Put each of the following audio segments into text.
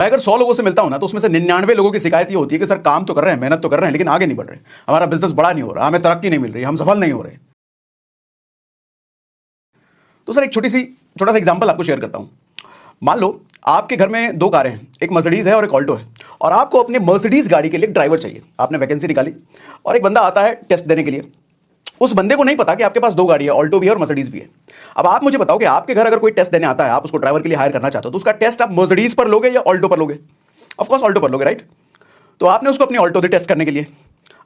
मैं अगर 100 लोगों से मिलता हूं ना, तो उसमें से 99 लोगों की शिकायत ये होती है कि सर काम तो कर रहे हैं, मेहनत तो कर रहे हैं, लेकिन आगे नहीं बढ़ रहे, हमारा बिजनेस बड़ा नहीं हो रहा, हमें तरक्की नहीं मिल रही, हम सफल नहीं हो रहे। तो सर एक छोटा सा एग्जांपल आपको शेयर करता हूं। मान लो आपके घर में 2 कारें हैं, एक मर्सिडीज है और एक ऑल्टो है, और आपको अपने मर्सिडीज गाड़ी के लिए एक ड्राइवर चाहिए। आपने वैकेंसी निकाली और एक बंदा आता है टेस्ट देने के लिए। उस बंदे को नहीं पता कि आपके पास 2 गाड़ी है, ऑल्टो भी है और मर्सिडीज भी है। अब आप मुझे बताओ कि आपके घर अगर कोई टेस्ट देने आता है, आप उसको ड्राइवर के लिए हायर करना चाहते हो, तो उसका टेस्ट आप मर्सिडीज पर लोगे या ऑल्टो पर लोगे? ऑफ कोर्स ऑल्टो पर लोगे, राइट? तो आपने उसको अपनी ऑल्टो दे टेस्ट करने के लिए,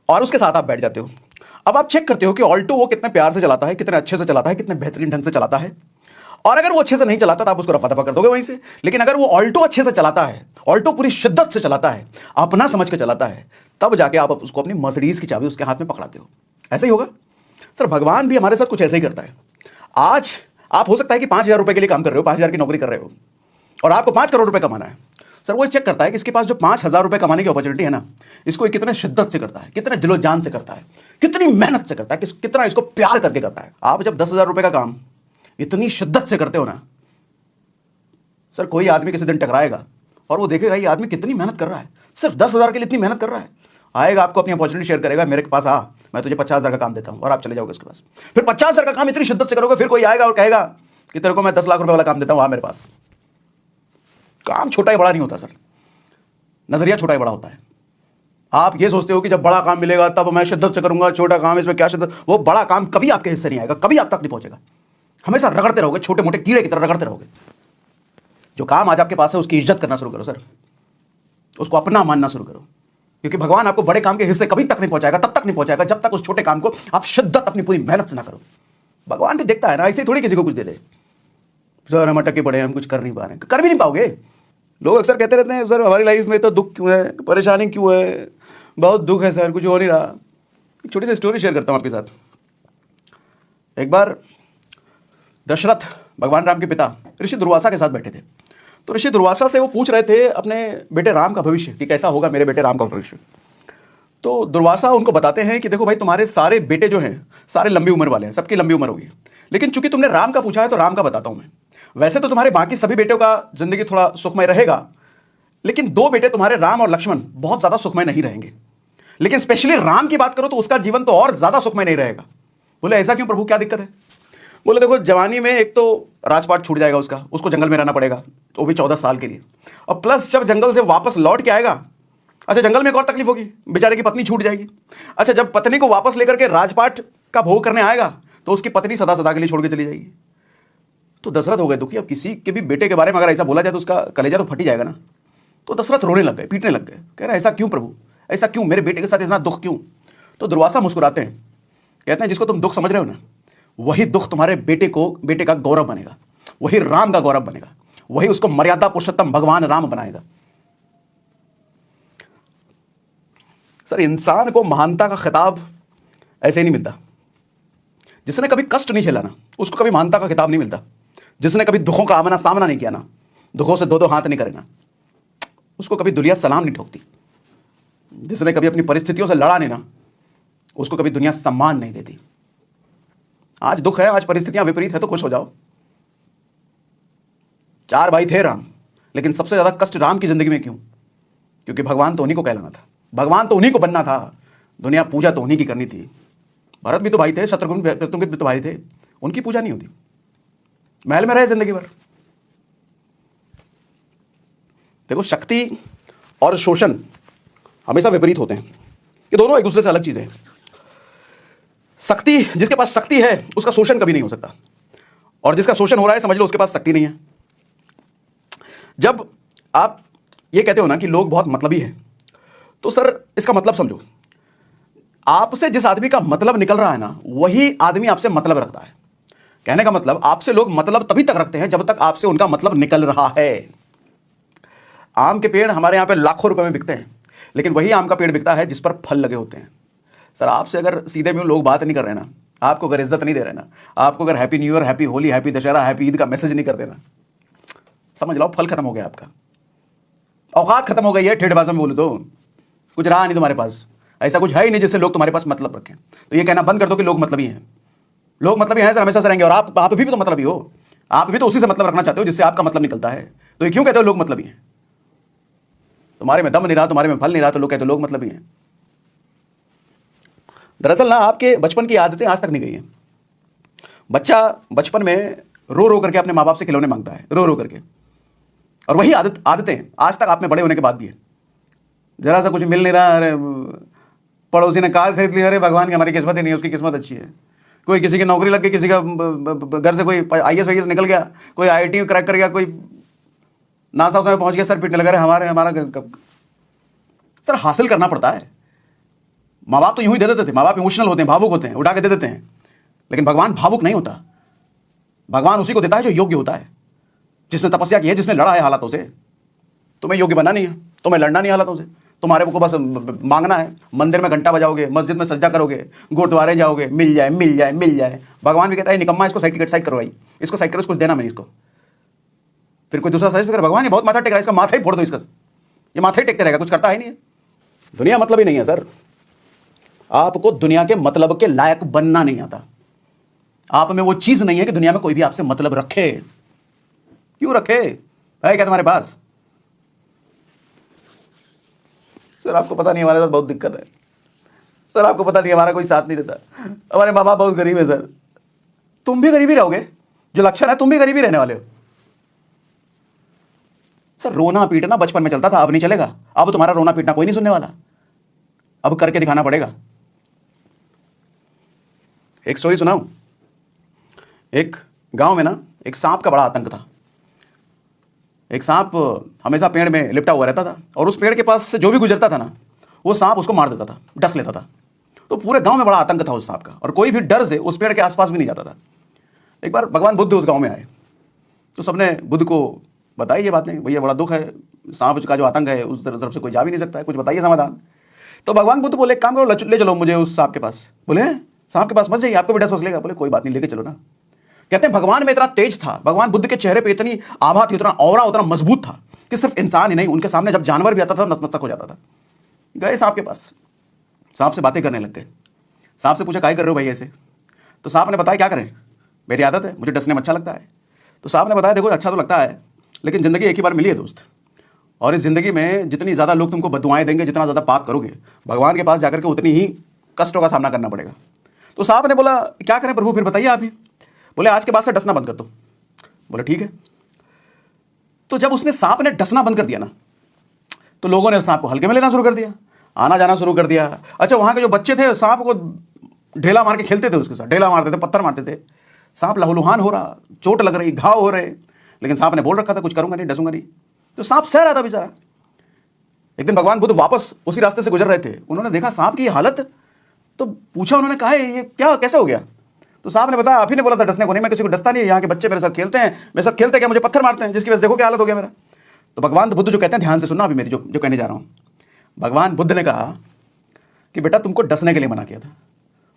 और उसके साथ आप बैठ जाते हो। अब आप चेक करते हो कि ऑल्टो वो कितने प्यार से चलाता है, कितने अच्छे से चलाता है, कितने बेहतरीन ढंग से चलाता है। और अगर वो अच्छे से नहीं चलाता तो आप उसको रफा दफा कर दोगे वहीं से। लेकिन अगर वो ऑल्टो अच्छे से चलाता है, ऑल्टो पूरी शिद्दत से चलाता है, अपना समझ के चलाता है, तब जाके आप उसको अपनी मर्सिडीज की चाबी उसके हाथ में पकड़ाते हो। ऐसे ही होगा सर, भगवान भी हमारे साथ कुछ ऐसा ही करता है। आज आप हो सकता है कि 5,000 रुपए के लिए काम कर रहे हो, 5,000 की नौकरी कर रहे हो, और आपको 5 करोड़ रुपए कमाना है। सर वो चेक करता है कि इसके पास जो 5,000 रुपए कमाने की अपॉर्चुनिटी है ना, इसको कितने शिद्दत से करता है, कितने दिलो जान से करता है, कितनी मेहनत से करता है, कितना इसको प्यार करके करता है। आप जब 10,000 रुपए का काम इतनी शिद्दत से करते हो ना सर, कोई आदमी किसी दिन टकराएगा और वो देखेगा ये आदमी कितनी मेहनत कर रहा है, सिर्फ 10,000 के लिए इतनी मेहनत कर रहा है। आएगा आपको अपनी अपॉर्चुनिटी शेयर करेगा, मेरे पास आ, मैं तुझे 50,000 का काम देता हूं, और आप चले जाओगे उसके पास। फिर 50,000 का काम इतनी शिद्दत से करोगे, फिर कोई आएगा और कहेगा कि तेरे को मैं 10 लाख रुपए वाला काम देता हूं, आ मेरे पास। काम छोटा ही बड़ा नहीं होता सर, नजरिया छोटा ही बड़ा होता है। आप ये सोचते हो कि जब बड़ा काम मिलेगा तब मैं शिद्दत से करूंगा, छोटा काम इसमें क्या शिद्दत। वो बड़ा काम कभी आपके हिस्से नहीं आएगा, कभी आप तक नहीं पहुंचेगा। हमेशा रगड़ते रहोगे, छोटे मोटे कीड़े की तरह रगड़ते रहोगे। जो काम आज आपके पास है उसकी इज्जत करना शुरू करो सर, उसको अपना मानना शुरू करो, क्योंकि भगवान आपको बड़े काम के हिस्से कभी तक नहीं पहुंचाएगा, तब तक नहीं पहुंचाएगा जब तक उस छोटे काम को आप शिद्दत अपनी पूरी मेहनत से ना करो। भगवान भी देखता है ना, ऐसे थोड़ी किसी को कुछ दे दे। सर हम अटके पड़े हैं, हम कुछ कर नहीं पा रहे हैं, कर भी नहीं पाओगे। लोग अक्सर कहते रहते हैं सर हमारी लाइफ में तो दुख क्यों है, परेशानी क्यों है, बहुत दुख है सर, कुछ हो नहीं रहा। एक छोटी सी स्टोरी शेयर करता हूं आपके साथ। एक बार दशरथ भगवान राम के पिता ऋषि दुर्वासा के साथ बैठे थे। तो ऋषि दुर्वासा से वो पूछ रहे थे अपने बेटे राम का भविष्य, कि कैसा होगा मेरे बेटे राम का भविष्य। तो दुर्वासा उनको बताते हैं कि देखो भाई, तुम्हारे सारे बेटे जो हैं सारे लंबी उम्र वाले हैं, सबकी लंबी उम्र होगी, लेकिन चूंकि तुमने राम का पूछा है तो राम का बताता हूं मैं। वैसे तो तुम्हारे बाकी सभी बेटों का जिंदगी थोड़ा सुखमय रहेगा, लेकिन 2 बेटे तुम्हारे राम और लक्ष्मण बहुत ज्यादा सुखमय नहीं रहेंगे। लेकिन स्पेशली राम की बात करो तो उसका जीवन तो और ज्यादा सुखमय नहीं रहेगा। बोले ऐसा क्यों प्रभु, क्या दिक्कत है? बोले देखो, जवानी में एक तो राजपाट छूट जाएगा उसका, उसको जंगल में रहना पड़ेगा, वो भी 14 साल के लिए, और प्लस जब जंगल से वापस लौट के आएगा, अच्छा जंगल में एक और तकलीफ होगी, बेचारे की पत्नी छूट जाएगी। अच्छा जब पत्नी को वापस लेकर के राजपाट का भोग करने आएगा तो उसकी पत्नी सदा सदा के लिए छोड़ के चली जाएगी। तो दशरथ हो गए दुखी। अब किसी के भी बेटे के बारे में अगर ऐसा बोला जाए तो उसका कलेजा तो फट ही जाएगा ना। तो दशरथ रोने लग गए, पीटने लग गए, कह रहे ऐसा क्यों प्रभु, ऐसा क्यों, मेरे बेटे के साथ इतना दुख क्यों? तो दुर्वासा मुस्कुराते हैं, कहते हैं जिसको तुम दुख समझ रहे हो ना, वही दुख तुम्हारे बेटे का गौरव बनेगा, वही राम का गौरव बनेगा, वही उसको मर्यादा पुरुषोत्तम भगवान राम बनाएगा। सर इंसान को महानता का खिताब ऐसे ही नहीं मिलता। जिसने कभी कष्ट नहीं झेला ना, उसको कभी महानता का खिताब नहीं मिलता। जिसने कभी दुखों का आमना सामना नहीं किया ना, दुखों से 2-2 हाथ नहीं करे ना, उसको कभी दुनिया सलाम नहीं ठोकती। जिसने कभी अपनी परिस्थितियों से लड़ा नहीं ना, उसको कभी दुनिया सम्मान नहीं देती। आज दुख है, आज परिस्थितियां विपरीत है, तो खुश हो जाओ। 4 भाई थे राम, लेकिन सबसे ज्यादा कष्ट राम की जिंदगी में क्यों? क्योंकि भगवान तो उन्हीं को कहलाना था, भगवान तो उन्हीं को बनना था, दुनिया पूजा तो उन्हीं की करनी थी। भरत भी तो भाई थे, शत्रुघ्न भी तो भाई थे, उनकी पूजा नहीं होती। महल में रहे जिंदगी भर। देखो, शक्ति और शोषण हमेशा विपरीत होते हैं, ये दोनों एक दूसरे से अलग चीजें हैं। शक्ति, जिसके पास शक्ति है उसका शोषण कभी नहीं हो सकता, और जिसका शोषण हो रहा है समझ लो उसके पास शक्ति नहीं है। जब आप ये कहते हो ना कि लोग बहुत मतलबी हैं, तो सर इसका मतलब समझो, आपसे जिस आदमी का मतलब निकल रहा है ना, वही आदमी आपसे मतलब रखता है। कहने का मतलब, आपसे लोग मतलब तभी तक रखते हैं जब तक आपसे उनका मतलब निकल रहा है। आम के पेड़ हमारे यहां पे लाखों रुपए में बिकते हैं, लेकिन वही आम का पेड़ बिकता है जिस पर फल लगे होते हैं। सर आपसे अगर सीधे में लोग बात नहीं कर रहे ना, आपको अगर इज्जत नहीं दे रहे ना, आपको अगर happy new year, happy Holi, happy Dussehra, happy Eid का मैसेज नहीं कर देना, समझ लो फल खत्म हो गया आपका, औकात खत्म हो गई है। ठेठ भाषा में बोलूं तो कुछ रहा नहीं तुम्हारे पास, ऐसा कुछ है ही नहीं जिससे लोग तुम्हारे पास मतलब रखें। तो ये कहना बंद कर दो कि लोग मतलबी हैं। लोग मतलबी हैं सर, हमेशा से रहेंगे, और आप भी तो मतलबी हो, आप भी तो उसी से मतलब रखना चाहते हो जिससे आपका मतलब निकलता है। तो ये क्यों कहते हो लोग मतलबी हैं? तुम्हारे में दम नहीं रहा, तुम्हारे में फल नहीं रहा, तो लोग कहते लोग मतलब ही हैं। दरअसल ना आपके बचपन की आदतें आज तक नहीं गई हैं। बच्चा बचपन में रो रो करके अपने माँ बाप से खिलौने मांगता है, रो रो करके, और वही आदतें आज तक आप में बड़े होने के बाद भी है। जरा सा कुछ मिल नहीं रहा, अरे पड़ोसी ने कार खरीद ली, अरे भगवान की हमारी किस्मत ही नहीं है, उसकी किस्मत अच्छी है। कोई किसी की नौकरी लग गई, किसी का घर से कोई IAS वाईएस निकल गया, कोई IIT क्रैक कर गया, कोई नासा उसमें पहुंच गया, सर पीटने लगा, रहे हमारा सर हासिल करना पड़ता है। माँ बाप तो यूं ही दे देते थे, माँ बाप इमोशनल होते हैं, भावुक होते हैं, उठा के दे देते हैं। लेकिन भगवान भावुक नहीं होता। भगवान उसी को देता है जो योग्य होता है, जिसने तपस्या की है, जिसने लड़ा है हालातों से। तुम्हें योग्य बनना नहीं है, तुम्हें लड़ना नहीं हालातों से, तुम्हारे को बस मांगना है। मंदिर में घंटा बजाओगे, मस्जिद में सज्जा करोगे, गुरुद्वारे जाओगे, मिल जाए मिल जाए मिल जाए। भगवान भी कहता है निकम्मा, इसको साइड करवाई, इसको साइड करो, कुछ देना नहीं इसको। फिर कोई दूसरा साइज भगवान ये बहुत माथा टेक रहा है, इसका माथा ही फोड़ दो, इसका ये माथा ही टेकते रहेगा, कुछ करता है नहीं है। दुनिया मतलब ही नहीं है सर। आपको दुनिया के मतलब के लायक बनना नहीं आता। आप में वो चीज नहीं है कि दुनिया में कोई भी आपसे मतलब रखे। क्यों रखे है क्या तुम्हारे पास? सर आपको पता नहीं हमारे साथ बहुत दिक्कत है। सर आपको पता नहीं हमारा कोई साथ नहीं देता, हमारे माँ बाप बहुत गरीब है। सर तुम भी गरीबी रहोगे, जो लक्षण है तुम भी गरीबी रहने वाले हो। सर रोना पीटना बचपन में चलता था, अब नहीं चलेगा। अब तुम्हारा रोना पीटना कोई नहीं सुनने वाला, अब करके दिखाना पड़ेगा। एक स्टोरी सुनाऊं। एक गांव में ना एक सांप का बड़ा आतंक था। एक सांप हमेशा पेड़ में लिपटा हुआ रहता था, और उस पेड़ के पास से जो भी गुजरता था ना, वो सांप उसको मार देता था, डस लेता था। तो पूरे गांव में बड़ा आतंक था उस सांप का, और कोई भी डर से उस पेड़ के आसपास भी नहीं जाता था। एक बार भगवान बुद्ध उस गांव में आए, तो सबने बुद्ध को बताई ये बात, नहीं भैया बड़ा दुख है, सांप का जो आतंक है उस तरफ से कोई जा भी नहीं सकता है, कुछ बताइए समाधान। तो भगवान बुद्ध बोले एक काम करो, ले चलो मुझे उस सांप के पास। बोले सांप के पास मत जाइए, आपको भी डस वस लेगा। बोले कोई बात नहीं, लेके चलो ना। कहते हैं भगवान में इतना तेज था, भगवान बुद्ध के चेहरे पे इतनी आभा थी, उतना ऑरा उतना मजबूत था कि सिर्फ इंसान ही नहीं, उनके सामने जब जानवर भी आता था नतमस्तक हो जाता था। गए सांप के पास, सांप से बातें करने लग गए। सांप से पूछा काय कर रहे हो भाई ऐसे? तो सांप ने बताया क्या करें, मेरी आदत है, मुझे डसने में अच्छा लगता है। तो सांप ने बताया देखो अच्छा तो लगता है, लेकिन ज़िंदगी एक ही बार मिली है दोस्त, और इस ज़िंदगी में जितनी ज़्यादा लोग तुमको बददुआएं देंगे, जितना ज़्यादा पाप करोगे, भगवान के पास जाकर के उतनी ही कष्टों का सामना करना पड़ेगा। तो सांप ने बोला क्या करें प्रभु, फिर बताइए आप ही। बोले आज के बाद से डसना बंद कर दो। बोले ठीक है। तो जब उसने सांप ने डसना बंद कर दिया ना, तो लोगों ने उस सांप को हल्के में लेना शुरू कर दिया, आना जाना शुरू कर दिया। अच्छा वहाँ के जो बच्चे थे सांप को ढेला मार के खेलते थे, उसके साथ ढेला मारते थे, पत्थर मारते थे। सांप लहूलुहान हो रहा, चोट लग रही, घाव हो रहे, लेकिन सांप ने बोल रखा था कुछ करूंगा नहीं, डसूंगा नहीं। तो सांप सह रहा था बेचारा। एक दिन भगवान बुद्ध वापस उसी रास्ते से गुजर रहे थे, उन्होंने देखा सांप की हालत, तो पूछा उन्होंने, कहा ये क्या कैसे हो गया? तो सांप ने बताया आप ही ने बोला था डसने को नहीं, मैं किसी को डसता नहीं, यहाँ के बच्चे मेरे साथ खेलते हैं, मेरे साथ खेलते क्या, मुझे पत्थर मारते हैं, जिसकी वजह से देखो क्या हालत हो गया मेरा। तो भगवान बुद्ध जो कहते हैं, ध्यान से सुनना अभी मेरी जो कहने जा रहा हूँ। भगवान बुद्ध ने कहा कि बेटा तुमको डसने के लिए मना किया था,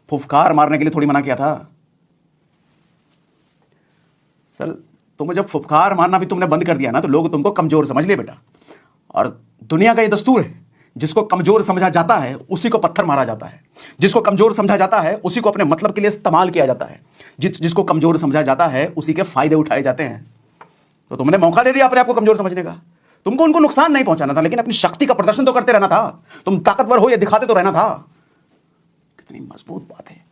फुफकार मारने के लिए थोड़ी मना किया था। सर तुम्हें जब फुफकार मारना भी तुमने बंद कर दिया ना, तो लोग तुमको कमजोर समझ लिए बेटा। और दुनिया का ये दस्तूर है, जिसको कमजोर समझा जाता है उसी को पत्थर मारा जाता है, जिसको कमजोर समझा जाता है उसी को अपने मतलब के लिए इस्तेमाल किया जाता है, जिसको कमजोर समझा जाता है उसी के फायदे उठाए जाते हैं। तो तुमने मौका दे दिया अपने आप को कमजोर समझने का। तुमको उनको नुकसान नहीं पहुंचाना था, लेकिन अपनी शक्ति का प्रदर्शन तो करते रहना था। तुम ताकतवर हो ये दिखाते तो रहना था। कितनी मजबूत बात है।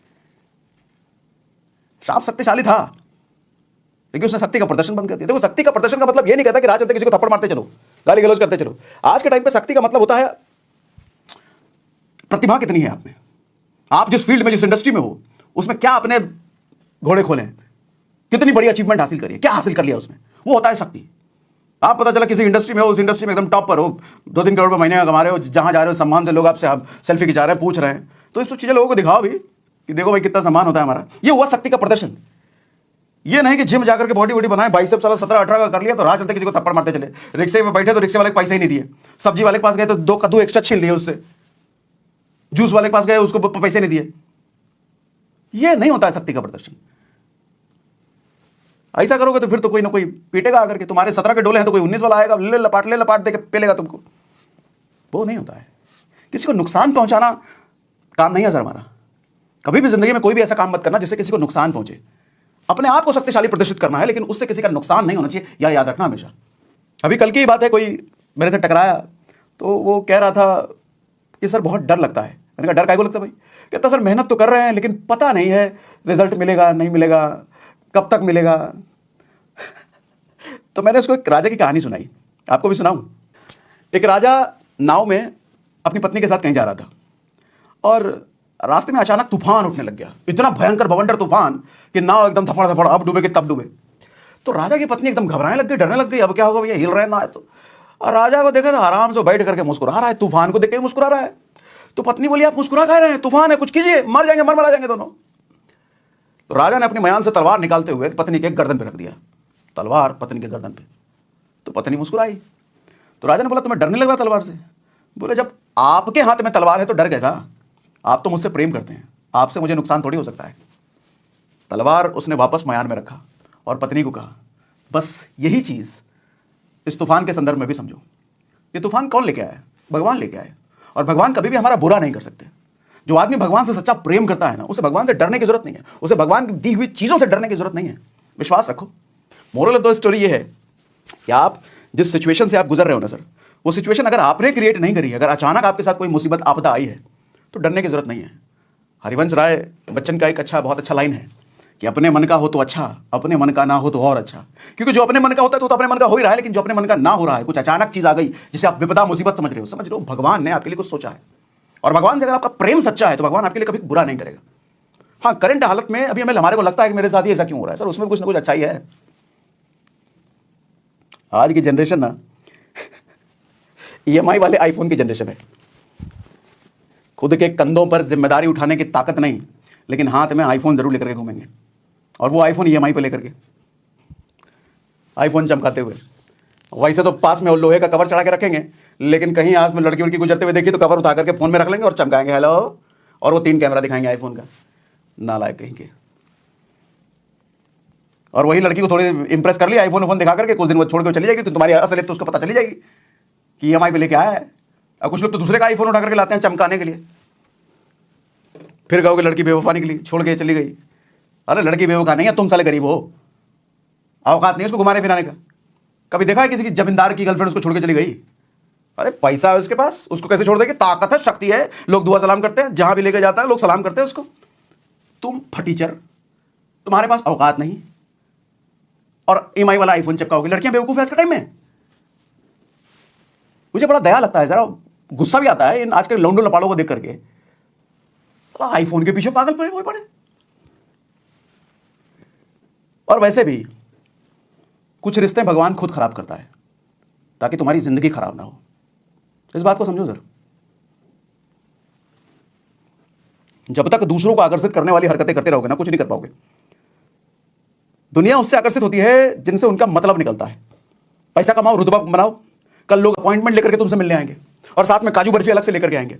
सांप शक्तिशाली था, लेकिन उसने शक्ति का प्रदर्शन बंद कर दिया। देखो शक्ति का प्रदर्शन का मतलब ये नहीं कहता कि रात चलते किसी को थप्पड़ मारते चलो, गाली गलौज करते चलो। आज के टाइम पे शक्ति का मतलब होता है प्रतिभा कितनी है आप में, आप जिस फील्ड में जिस इंडस्ट्री में हो उसमें क्या अपने घोड़े खोले, कितनी बड़ी अचीवमेंट हासिल करी, क्या हासिल कर लिया उसमें, वो होता है शक्ति। आप पता चला किसी इंडस्ट्री में हो, उस इंडस्ट्री में एकदम टॉप पर हो, 2-3 करोड़ रुपए महीने का कमा रहे हो, जहां जा रहे हो सम्मान से लोग आपसे सेल्फी खिंचा रहे हैं, पूछ रहे हैं, तो इस चीजें लोगों को दिखाओ भी कि देखो भाई कितना सम्मान होता है हमारा। ये हुआ शक्ति का प्रदर्शन। ये नहीं कि जिम जाकर के बॉडी वॉडी बनाए, बाइसेप्स साला 17-18 का कर लिया तो राह चलते किसी को थप्पड़ मारते चले, रिक्शे में बैठे तो रिक्शे वाले को पैसे ही नहीं दिए, सब्जी वाले के पास गए तो 2 कद्दू एक्स्ट्रा छीन लिए उससे, जूस वाले के पास गए उसको पैसे नहीं दिए। ये नहीं होता है शक्ति का प्रदर्शन। ऐसा करोगे तो फिर तो कोई ना कोई पीटेगा आकर के। तुम्हारे 17 के डोले हैं तो कोई 19 वाला आएगा, ले लपाट दे के पेलेगा तुमको। वो नहीं होता है। किसी को नुकसान पहुंचाना काम नहीं है सर हमारा। कभी भी जिंदगी में कोई भी ऐसा काम मत करना जिससे किसी को नुकसान पहुंचे। अपने आप को शक्तिशाली प्रदर्शित करना है, लेकिन उससे किसी का नुकसान नहीं होना चाहिए, या याद रखना हमेशा। अभी कल की ही बात है, कोई मेरे से टकराया तो वो कह रहा था कि सर बहुत डर लगता है। मैंने कहा डर काहे को लगता है भाई? कहता सर मेहनत तो कर रहे हैं लेकिन पता नहीं है रिजल्ट मिलेगा नहीं मिलेगा, कब तक मिलेगा। तो मैंने उसको एक राजा की कहानी सुनाई, आपको भी सुनाऊं। एक राजा नाव में अपनी पत्नी के साथ कहीं जा रहा था और रास्ते में अचानक तूफान उठने लग गया, इतना भयंकर भवंडर तूफान कि नाव एकदम धपड़ धपड़, अब डूबे कि तब डूबे। तो राजा की पत्नी एकदम घबराने लग गई, डरने लग गई, अब क्या होगा भैया, हिल रहे ना है तो। और राजा को देखा तो आराम से बैठ करके मुस्कुरा रहा है, तूफान को देख के मुस्कुरा रहा है। तो पत्नी बोली आप मुस्कुरा कह रहे हैं, तूफान है, कुछ कीजिए, मर जाएंगे, मर जाएंगे दोनों। तो राजा ने अपनी मयान से तलवार निकालते हुए पत्नी के गर्दन पे रख दिया, तलवार पत्नी के गर्दन पे। तो पत्नी मुस्कुराई। तो राजा ने बोला तुम्हें डर नहीं लग रहा तलवार से? बोले जब आपके हाथ में तलवार है तो डर कैसा, आप तो मुझसे प्रेम करते हैं, आपसे मुझे नुकसान थोड़ी हो सकता है। तलवार उसने वापस मयान में रखा और पत्नी को कहा बस यही चीज इस तूफान के संदर्भ में भी समझो। ये तूफान कौन लेके आया? भगवान लेके आए, और भगवान कभी भी हमारा बुरा नहीं कर सकते। जो आदमी भगवान से सच्चा प्रेम करता है ना, उसे भगवान से डरने की जरूरत नहीं है, उसे भगवान की दी हुई चीजों से डरने की जरूरत नहीं है। विश्वास रखो। मोरल ऑफ द स्टोरी ये है कि आप जिस सिचुएशन से आप गुजर रहे हो ना सर, वो सिचुएशन अगर आपने क्रिएट नहीं करी है, अगर अचानक आपके साथ कोई मुसीबत आपदा आई है तो डरने की जरूरत नहीं है। हरिवंश राय बच्चन का एक बहुत अच्छा लाइन है कि अपने मन का हो तो अच्छा, अपने मन का ना हो तो और अच्छा। क्योंकि जो अपने मन का होता है तो अपने मन का हो ही रहा है, लेकिन जो अपने मन का ना हो रहा है, कुछ अचानक चीज आ गई जिसे आप विपदा मुसीबत समझ रहे हो, भगवान ने आपके लिए कुछ सोचा है। और भगवान से अगर आपका प्रेम सच्चा है तो भगवान आपके लिए कभी बुरा नहीं करेगा। हाँ, करंट हालत में अभी हमारे को लगता है कि मेरे साथ ही ऐसा क्यों हो रहा है सर, उसमें कुछ ना कुछ अच्छा ही है। आज की जनरेशन ना EMI वाले आईफोन की जनरेशन है। खुद के कंधों पर जिम्मेदारी उठाने की ताकत नहीं, लेकिन हाथ में आईफोन जरूर लेकर के घूमेंगे, और वो आईफोन EMI पे लेकर के, आईफोन चमकाते हुए। वैसे तो पास में लोहे का कवर चढ़ा के रखेंगे, लेकिन कहीं आज में लड़की उड़की गुजरते हुए देखिए तो कवर उठा करके फोन में रख लेंगे और चमकाएंगे हेलो, और वो 3 कैमरा दिखाएंगे आईफोन का। नालायक कहीं के। और वही लड़की को थोड़ी इंप्रेस कर लिया आईफोन दिखा करके, कुछ दिन वो छोड़ के चली जाएगी, तो तुम्हारी असलियत तो उसको पता चली जाएगी कि EMI पे लेके आया है। और कुछ लोग तो दूसरे का आईफोन उठा करके लाते हैं चमकाने के लिए, फिर कहोगे लड़की बेवफा निकली, छोड़ के चली गई। अरे लड़की बेवफा नहीं है, तुम साले गरीब हो, औकात नहीं उसको घुमाने फिराने का। कभी देखा है किसी की जमींदार की गर्लफ्रेंड उसको छोड़ के चली गई? अरे पैसा है उसके पास, उसको कैसे छोड़ देगी? ताकत है, शक्ति है, लोग दुआ सलाम करते हैं, जहां भी लेके जाता है लोग सलाम करते हैं उसको। तुम फटीचर, तुम्हारे पास औकात नहीं, और EMI वाला आईफोन चिपकाओगे। लड़कियां बेवकूफ है आज के टाइम में। मुझे बड़ा दया लगता है, जरा गुस्सा भी आता है इन आज के लौंडो लपाड़ों को देख करके। आईफोन के पीछे पागल पड़े। और वैसे भी कुछ रिश्ते भगवान खुद खराब करता है ताकि तुम्हारी जिंदगी खराब ना हो। इस बात को समझो सर। जब तक दूसरों को आकर्षित करने वाली हरकतें करते रहोगे ना, कुछ नहीं कर पाओगे। दुनिया उससे आकर्षित होती है जिनसे उनका मतलब निकलता है। पैसा कमाओ, रुतबा बनाओ, कल लोग अपॉइंटमेंट लेकर के तुमसे मिलने आएंगे और साथ में काजू बर्फी अलग से लेकर के आएंगे।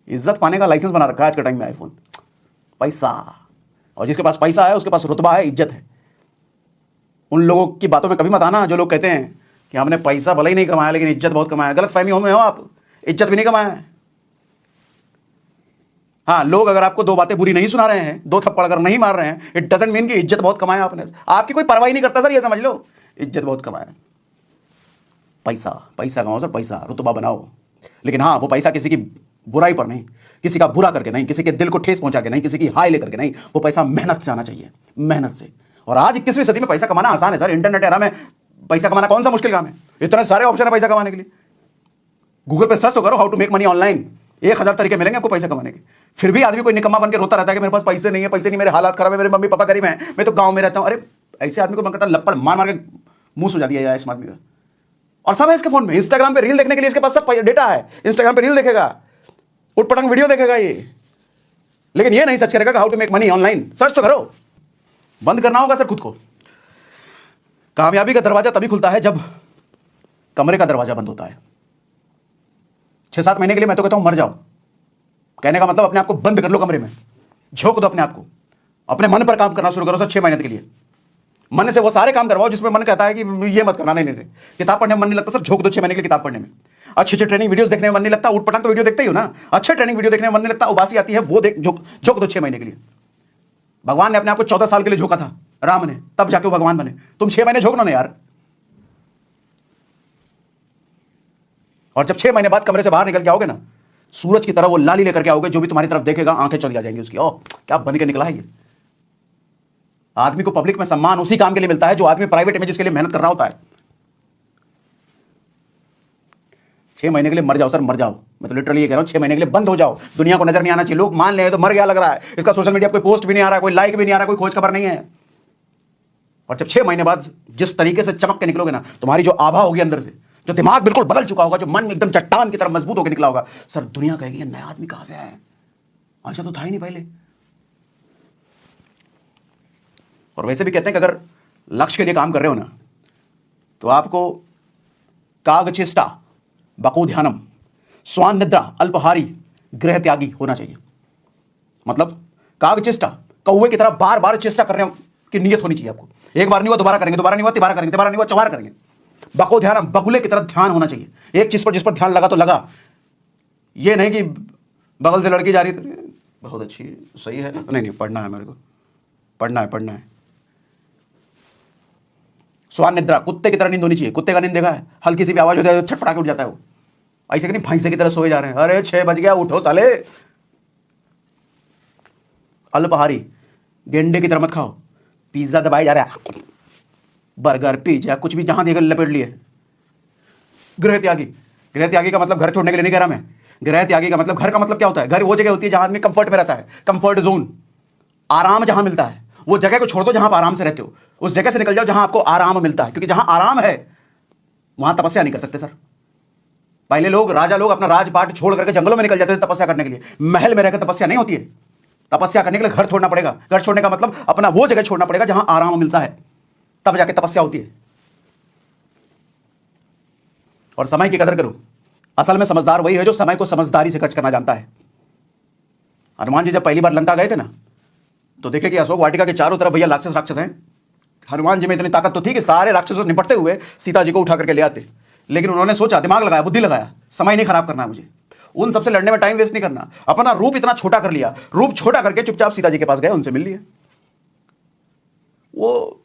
इज्जत पाने का लाइसेंस बना रखा है आज के टाइम में आईफोन, पैसा। और जिसके पास पैसा है उसके पास रुतबा है, इज्जत है। उन लोगों की बातों में कभी मत आना जो लोग कहते हैं कि हमने पैसा भले ही नहीं कमाया लेकिन इज्जत बहुत कमाया। गलत फहमी में हो आप, इज्जत भी नहीं कमाया है। हाँ, लोग अगर आपको 2 बातें बुरी नहीं सुना रहे हैं, 2 थप्पड़ अगर नहीं मार रहे हैं, इट डजंट मीन कि इज्जत बहुत कमाया आपने। आपकी कोई परवाही नहीं करता सर, ये समझ लो, इज्जत बहुत कमाया। पैसा कमाओ सर, पैसा, रुतबा बनाओ। लेकिन हाँ, वो पैसा किसी की बुराई पर नहीं, किसी का बुरा करके नहीं, किसी के दिल को ठेस पहुंचा के नहीं, किसी की हाय लेकर के नहीं। वो पैसा मेहनत से आना चाहिए, मेहनत से। और आज 21वीं सदी में पैसा कमाना आसान है सर। इंटरनेट एरा में पैसा कमाना कौन सा मुश्किल काम है? इतने सारे ऑप्शन है पैसा कमाने के लिए। गूगल पे सर्च तो करो how to make money online, 1000 तरीके मिलेंगे आपको पैसा कमाने के। फिर भी आदमी कोई निकम्मा बन के रोता रहता है कि मेरे पास पैसे नहीं है, पैसे नहीं, मेरे हालात खराब है, मेरे मम्मी पापा गरीब हैं, मैं तो गांव में रहता हूं। अरे ऐसे आदमी को मन करता है लपड़ मार मार के मुंह सुझा दिया जाए इस आदमी का। और सब है इसके फोन में। इंस्टाग्राम पे रील देखने के लिए इसके पास सब डेटा है। इंस्टाग्राम पे रील देखेगा, उठपटांग वीडियो देखेगा ये, लेकिन ये नहीं सर्च करेगा कि how to make money online. Search तो करो। बंद करना होगा सर खुद को। कामयाबी का दरवाजा तभी खुलता है जब कमरे का दरवाजा बंद होता है। 6-7 महीने के लिए मैं तो कहता हूं मर जाओ। कहने का मतलब अपने आप को बंद कर लो कमरे में, झोंक दो अपने आप को, अपने मन पर काम करना शुरू करो सर 6 महीने के लिए। मन से वो सारे काम करवाओ जिसमें मन कहता है कि ये मत करना, नहीं। किताब पढ़ने में मन नहीं लगता सर, झोंक दो 6 महीने के लिए किताब पढ़ने में। अच्छे ट्रेनिंग वीडियोस देखने में मन नहीं लगता, उठ पटांग तो वीडियो देखते ही हो ना। अच्छे ट्रेनिंग वीडियो देखने में मन नहीं लगता, उबासी आती है, वो देख झोंक दो 6 महीने के लिए। भगवान ने अपने आप को 14 साल के लिए झोंका था, राम ने, तब जाके वो भगवान बने। तुम 6 महीने झोंक लो ना यार। और जब 6 महीने बाद कमरे से बाहर निकल के आओगे ना, सूरज की तरह वो लाली लेकर के आओगे, जो भी तुम्हारी तरफ देखेगा आंखें चली आ जाएंगी उसकी, ओह क्या बन के निकला है ये। आदमी को पब्लिक में सम्मान उसी काम के लिए मिलता है जो आदमी प्राइवेट इमेजेस के लिए मेहनत कर रहा होता है। 6 महीने के लिए मर जाओ सर, मर जाओ। मैं तो लिटरली ये कह रहा हूं, 6 महीने के लिए बंद हो जाओ, दुनिया को नजर नहीं आना चाहिए। लोग मान ले तो मर गया लग रहा है, इसका सोशल मीडिया कोई पोस्ट भी नहीं आ रहा है, कोई लाइक भी नहीं आ रहा है, कोई खोज खबर नहीं है। और जब 6 महीने बाद जिस तरीके से चमक के निकलोगे ना, तुम्हारी जो आभा होगी अंदर से, जो दिमाग बिल्कुल बदल चुका होगा, जो मन एकदम चट्टान की तरह मजबूत होकर निकला होगा, सर दुनिया कहेगी ये नया आदमी कहां से आया है, ऐसा तो था ही नहीं पहले। और वैसे भी कहते हैं कि अगर लक्ष्य के लिए काम कर रहे हो ना, तो आपको कागचेष्टा, बको ध्यानम, स्वान निद्रा, अल्पहारी, गृह त्यागी होना चाहिए। मतलब कागचेष्टा, कौवे की तरह बार बार चेष्टा करने की नियत होनी चाहिए आपको। एक बार नहीं हुआ दोबारा करेंगे, दोबारा नहीं हुआ तिबारा करेंगे, तिबारा नहीं हुआ चौबारा करेंगे। बको ध्यानम, बगुले की तरह ध्यान होना चाहिए। एक चीज पर जिस पर ध्यान लगा तो लगा, ये नहीं कि बगल से लड़की जा रही बहुत अच्छी सही है, नहीं नहीं पढ़ना है मेरे को, पढ़ना है। स्वान निद्रा, कुत्ते की तरह नींद होनी चाहिए। कुत्ते का नींद देखा है, हल्की सी भी आवाज होती है तो छटपटा के उठ जाता है वो, ऐसे कि नहीं भैंसे की तरह सोए जा रहे हैं, अरे 6 बज गया उठो साले। अल्पहारी, गेंडे की तरह मत खाओ, पिज्जा दबाए जा रहा है, बर्गर पिज्जा कुछ भी जहां देखो लपेट लिए। गृह त्यागी, गृह त्यागी का मतलब घर छोड़ने के लिए नहीं कह रहा मैं। गृह त्यागी का मतलब, घर का मतलब क्या होता है, घर वो जगह होती है जहां आदमी कंफर्ट में रहता है, कंफर्ट जोन, आराम जहां मिलता है। वो जगह को छोड़ दो जहां आप आराम से रहते हो, उस जगह से निकल जाओ जहां आपको आराम मिलता है, क्योंकि जहां आराम है वहां तपस्या नहीं कर सकते सर। पहले लोग, राजा लोग अपना राजपाट छोड़ करके जंगलों में निकल जाते थे तपस्या करने के लिए। महल में रहकर तपस्या नहीं होती है। तपस्या करने के लिए घर छोड़ना पड़ेगा। घर छोड़ने का मतलब अपना वो जगह छोड़ना पड़ेगा जहां आराम मिलता है, तब जाके तपस्या होती है। और समय की कदर करो। असल में समझदार वही है जो समय को समझदारी से खर्च करना जानता है। हनुमान जी जब पहली बार लंका गए थे ना, तो देखे कि अशोक वाटिका के चारों तरफ भैया राक्षस हैं। हनुमान जी में इतनी ताकत तो थी कि सारे राक्षसों से निपटते हुए सीता जी को उठा करके ले आते। लेकिन उन्होंने सोचा, दिमाग लगाया, बुद्धि लगाया, समय नहीं खराब करना है मुझे, उन सबसे लड़ने में टाइम वेस्ट नहीं करना। अपना रूप इतना छोटा कर लिया, रूप छोटा करके चुपचाप सीता जी के पास गए, उनसे मिल लिए। वो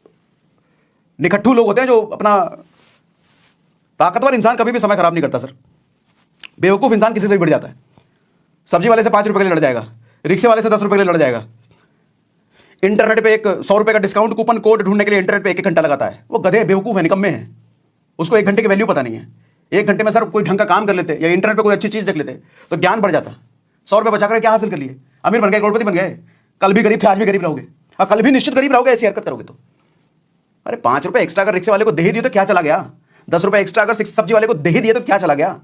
निकट्ठू लोग होते हैं जो अपना, ताकतवर इंसान कभी भी समय खराब नहीं करता सर। बेवकूफ इंसान किसी से भी बढ़ जाता है। सब्जी वाले से 5 रुपए के लिए लड़ जाएगा, रिक्शे वाले से 10 रुपए के लिए लड़ जाएगा, इंटरनेट पे एक 100 रुपए का डिस्काउंट कूपन कोड ढूंढने के लिए इंटरनेट पे 1 घंटा लगाता है। वो गधे, बेवकूफ है, निकम्मे हैं, उसको 1 घंटे की वैल्यू पता नहीं है। 1 घंटे में सर कोई ढंग का काम कर लेते या इंटरनेट पे कोई अच्छी चीज देख लेते तो ज्ञान बढ़ जाता। 100 रुपए बचा कर क्या हासिल कर लिए, अमीर बन गए, करोड़पति बन गए। कल भी गरीब थे, आज भी गरीब रहोगे, और कल भी निश्चित गरीब रहोगे ऐसी हरकत करोगे तो। अरे 5 रुपए एक्स्ट्रा अगर रिक्शे वाले को दे ही दिए तो क्या चला गया, 10 रुपए एक्स्ट्रा अगर सब्जी वाले को दे ही दिए तो क्या चला गया।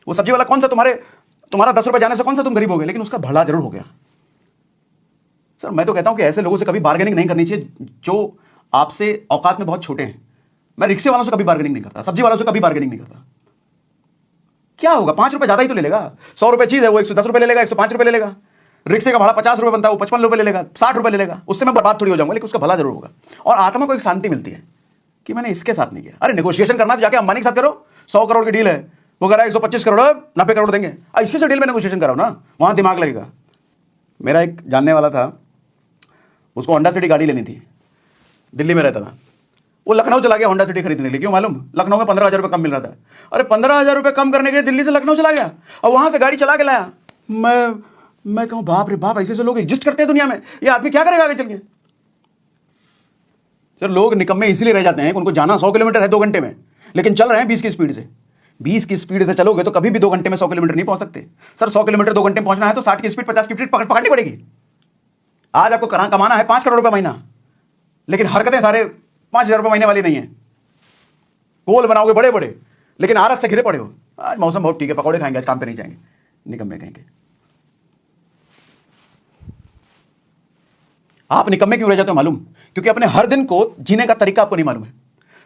वो सब्जी वाला कौन सा तुम्हारा 10 रुपए जाने से कौन सा तुम गरीब हो गए, लेकिन उसका भला जरूर हो गया। सर मैं तो कहता हूं कि ऐसे लोगों से कभी बार्गेनिंग नहीं करनी चाहिए जो आपसे औकात में बहुत छोटे हैं। मैं रिक्शे वालों से कभी बार्गेनिंग नहीं करता, सब्जी वालों से कभी बार्गेनिंग नहीं करता। क्या होगा, 5 रुपए ज्यादा ही तो ले लेगा। 100 रुपए चीज है, वो 110 रुपए ले लेगा, 105 रुपए ले लेगा। रिक्शे का भाड़ा 50 रुपए बनता है, वो 55 रुपए ले लेगा, 60 रुपए ले लेगा। उससे मैं बर्बाद थोड़ी हो जाऊंगा, लेकिन उसका भला जरूर होगा। और आत्मा को एक शांति मिलती है कि मैंने इसके साथ नहीं किया। अरे नेगोशिएशन करना तो जाके अंबानी के साथ करो, 100 करोड़ की डील है, वो कह रहा है 125 करोड़ 90 करोड़ देंगे, ऐसे से डील में नेगोशिएशन कराओ ना, वहां दिमाग लगेगा। मेरा एक जानने वाला था, उसको होंडा सिटी गाड़ी लेनी थी, दिल्ली में रहता था। वो लखनऊ चला गया होंडा सिटी खरीदने के लिए। क्यों मालूम, लखनऊ में 15,000 रुपये कम मिल रहा था। अरे 15,000 रुपये कम करने के लिए दिल्ली से लखनऊ चला गया और वहां से गाड़ी चला के लाया। मैं कहूँ बाप रे बाप, ऐसे से लोग एग्जिस्ट करते हैं दुनिया में, ये आदमी क्या करेगा आगे चल के। सर लोग निकम्मे इसीलिए रह जाते हैं, उनको जाना 100 किलोमीटर है 2 घंटे में, लेकिन चल रहे हैं 20 की स्पीड से। 20 की स्पीड से चलोगे तो कभी भी 2 घंटे में 100 किलोमीटर नहीं पहुंच सकते। सर 100 किलोमीटर 2 घंटे में पहुंचना है तो 60 की स्पीड 50 की स्पीड पकड़नी पड़ेगी। आज आपको कमाना है 5 करोड़ रुपए महीना, लेकिन हरकतें सारे 5,000 रुपए महीने वाली नहीं है। गोल बनाओगे बड़े बड़े, लेकिन आरस से घिरे पड़े हो। आज मौसम बहुत ठीक है, पकौड़े खाएंगे, आज काम पे नहीं जाएंगे, निकम्मे कहेंगे। आप निकम्मे क्यों रह जाते हो मालूम, क्योंकि अपने हर दिन को जीने का तरीका आपको नहीं मालूम है।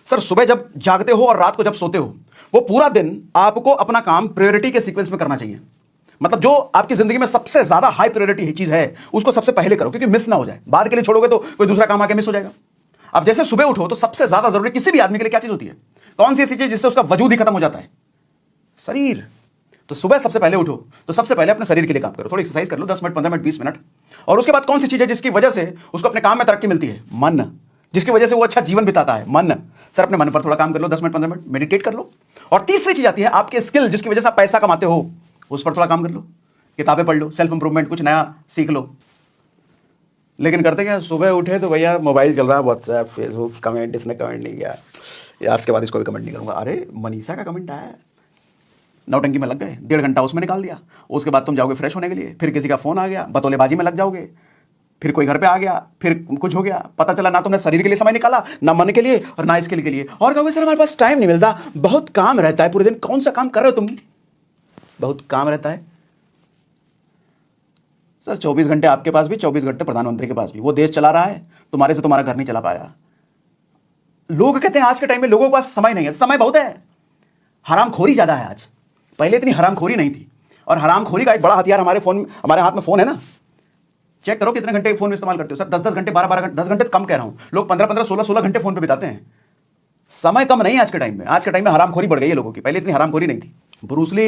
सर सुबह जब जागते हो और रात को जब सोते हो, वो पूरा दिन आपको अपना काम प्रायोरिटी के सीक्वेंस में करना चाहिए। मतलब जो आपकी जिंदगी में सबसे ज्यादा हाई प्रायोरिटी चीज है उसको सबसे पहले करो, क्योंकि मिस ना हो जाए। बाद के लिए छोड़ोगे तो कोई दूसरा काम आके मिस हो जाएगा। अब जैसे सुबह उठो तो सबसे ज्यादा जरूरी किसी भी आदमी के लिए क्या चीज होती है, कौन सी ऐसी चीज जिससे उसका वजूद ही खत्म हो जाता है, शरीर। तो सुबह सबसे पहले उठो तो सबसे पहले अपने शरीर के लिए काम करो, थोड़ी एक्सरसाइज कर लो, 10 मिनट 15 मिनट 20 मिनट। और उसके बाद कौन सी चीज है जिसकी वजह से उसको अपने काम में तरक्की मिलती है, मन। जिसकी वजह से वो अच्छा जीवन बिताता है, मन। सर अपने मन पर थोड़ा काम कर लो, 10 मिनट 15 मिनट मेडिटेट कर लो। और तीसरी चीज आती है आपके स्किल, जिसकी वजह से आप पैसा कमाते हो, उस पर थोड़ा काम कर लो, किताबें पढ़ लो, सेल्फ इंप्रूवमेंट कुछ नया सीख लो। लेकिन करते क्या, सुबह उठे तो भैया मोबाइल चल रहा है, व्हाट्सएप, फेसबुक, कमेंट, इसने कमेंट नहीं किया, या इसके बाद इसको भी कमेंट नहीं करूंगा, अरे मनीषा का कमेंट आया है, नौटंकी में लग गए, 1.5 घंटा उसमें निकाल दिया। उसके बाद तुम जाओगे फ्रेश होने के लिए, फिर किसी का फोन आ गया, बतौलेबाजी में लग जाओगे, फिर कोई घर पे आ गया, फिर कुछ हो गया, पता चला ना तुमने शरीर के लिए समय निकाला, ना मन के लिए और ना इसके लिए, और कहोगे सर हमारे पास टाइम नहीं मिलता, बहुत काम रहता है पूरे दिन। कौन सा काम कर रहे हो तुम? बहुत काम रहता है सर, 24 घंटे आपके पास भी, 24 घंटे प्रधानमंत्री के पास भी, वो देश चला रहा है, तुम्हारे से तुम्हारा घर नहीं चला पाया। लोग कहते हैं आज के टाइम में लोगों के पास समय नहीं है, समय बहुत है, हरामखोरी ज्यादा है आज, पहले इतनी हरामखोरी नहीं थी। और हरामखोरी का एक बड़ा हथियार हमारे हाथ में फोन है ना। चेक करो कितने घंटे फोन में इस्तेमाल करते हो सर, 10-10 घंटे, 12-12 घंटे, 10 घंटे कम कह रहा हूं, लोग 15-15, 16-16 घंटे फोन पे बिताते हैं। समय कम नहीं है आज के टाइम में, आज के टाइम में हरामखोरी बढ़ गई है लोगों की, पहले इतनी हरामखोरी नहीं थी। ब्रूसली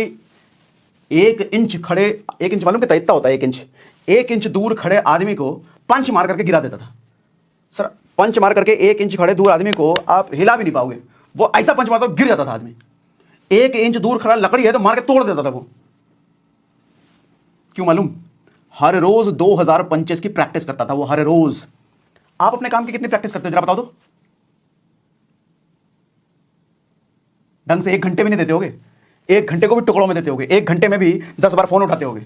1 इंच खड़े, 1 इंच मालूम कितना इतना होता है, 1 इंच दूर खड़े आदमी को पंच मार करके गिरा देता था सर। पंच मार करके 1 इंच खड़े दूर आदमी को आप हिला भी नहीं पाओगे, वो ऐसा पंच मारता गिर जाता था आदमी। 1 इंच दूर खड़ा लकड़ी है तो मार के तोड़ देता था वो। क्यों मालूम? हर रोज 2000 पंचेस की प्रैक्टिस करता था वो, हर रोज। आप अपने काम की कितनी प्रैक्टिस करते हो जरा बताओ तो? ढंग से 1 घंटे भी नहीं देते होगे, 1 घंटे को भी टुकड़ों में देते होगे, 1 घंटे में भी 10 बार फोन उठाते होगे,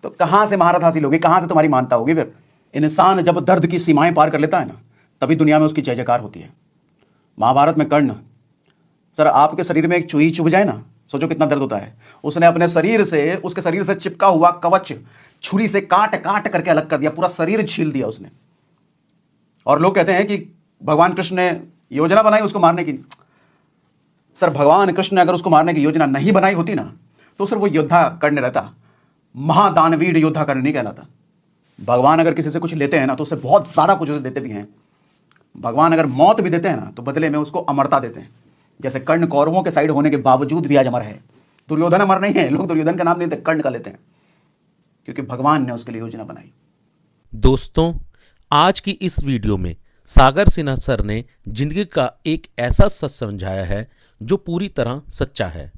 तो कहां से महारत हासिल होगी, कहां से तुम्हारी मानता होगी? फिर इंसान जब दर्द की सीमाएं पार कर लेता है ना, तभी दुनिया में उसकी जय जयकार होती है। महाभारत में कर्ण, सर आपके शरीर में एक चूही चुभ जाए ना, सोचो कितना दर्द होता है। उसने अपने शरीर से, उसके शरीर से चिपका हुआ कवच छुरी से काट काट करके अलग कर दिया, पूरा शरीर छील दिया उसने। और लोग कहते हैं कि भगवान कृष्ण ने योजना बनाई उसको मारने की। सर भगवान कृष्ण ने अगर उसको मारने की योजना नहीं बनाई होती ना, तो सर वो योद्धा कर्ण रहता, महादानवीर योद्धा कर्ण नहीं कहलाता। भगवान अगर किसी से कुछ लेते हैं ना, तो उससे बहुत ज्यादा कुछ उसे देते भी हैं। भगवान अगर मौत भी देते हैं ना, तो बदले में उसको अमरता देते हैं। जैसे कर्ण कौरवों के साइड होने के बावजूद भी आज अमर है। दुर्योधन अमर नहीं है, लोग दुर्योधन का नाम नहीं लेते, कर्ण का लेते हैं, क्योंकि भगवान ने उसके लिए योजना बनाई। दोस्तों, आज की इस वीडियो में सागर सिन्हा सर ने जिंदगी का एक ऐसा सच समझाया है जो पूरी तरह सच्चा है।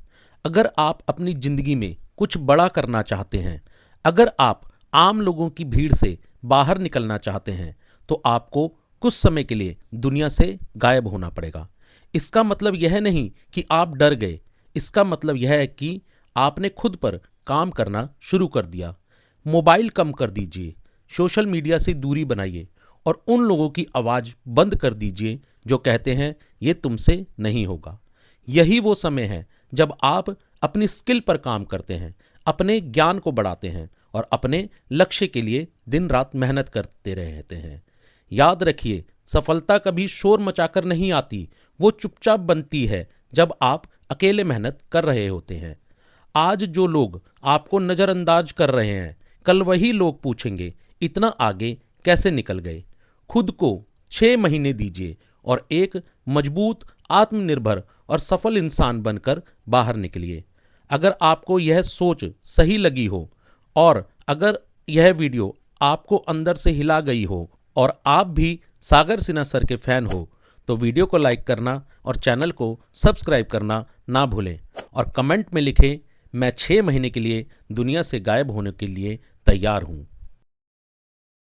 अगर आप अपनी जिंदगी में कुछ बड़ा करना चाहते हैं, अगर आप आम लोगों की भीड़ से बाहर निकलना चाहते हैं, तो आपको कुछ समय के लिए दुनिया से गायब होना पड़ेगा। इसका मतलब यह नहीं कि आप डर गए, इसका मतलब यह है कि आपने खुद पर काम करना शुरू कर दिया। मोबाइल कम कर दीजिए, सोशल मीडिया से दूरी बनाइए और उन लोगों की आवाज बंद कर दीजिए जो कहते हैं ये तुमसे नहीं होगा। यही वो समय है जब आप अपनी स्किल पर काम करते हैं, अपने ज्ञान को बढ़ाते हैं और अपने लक्ष्य के लिए दिन रात मेहनत करते रहते हैं। याद रखिए, सफलता कभी शोर मचाकर नहीं आती, वो चुपचाप बनती है जब आप अकेले मेहनत कर रहे होते हैं। आज जो लोग आपको नजरअंदाज कर रहे हैं, कल वही लोग पूछेंगे इतना आगे कैसे निकल गए। खुद को 6 महीने दीजिए और एक मजबूत, आत्मनिर्भर और सफल इंसान बनकर बाहर निकलिए। अगर आपको यह सोच सही लगी हो और अगर यह वीडियो आपको अंदर से हिला गई हो और आप भी सागर सिन्हा सर के फैन हो, तो वीडियो को लाइक करना और चैनल को सब्सक्राइब करना ना भूलें और कमेंट में लिखें, मैं 6 महीने के लिए दुनिया से गायब होने के लिए तैयार हूं।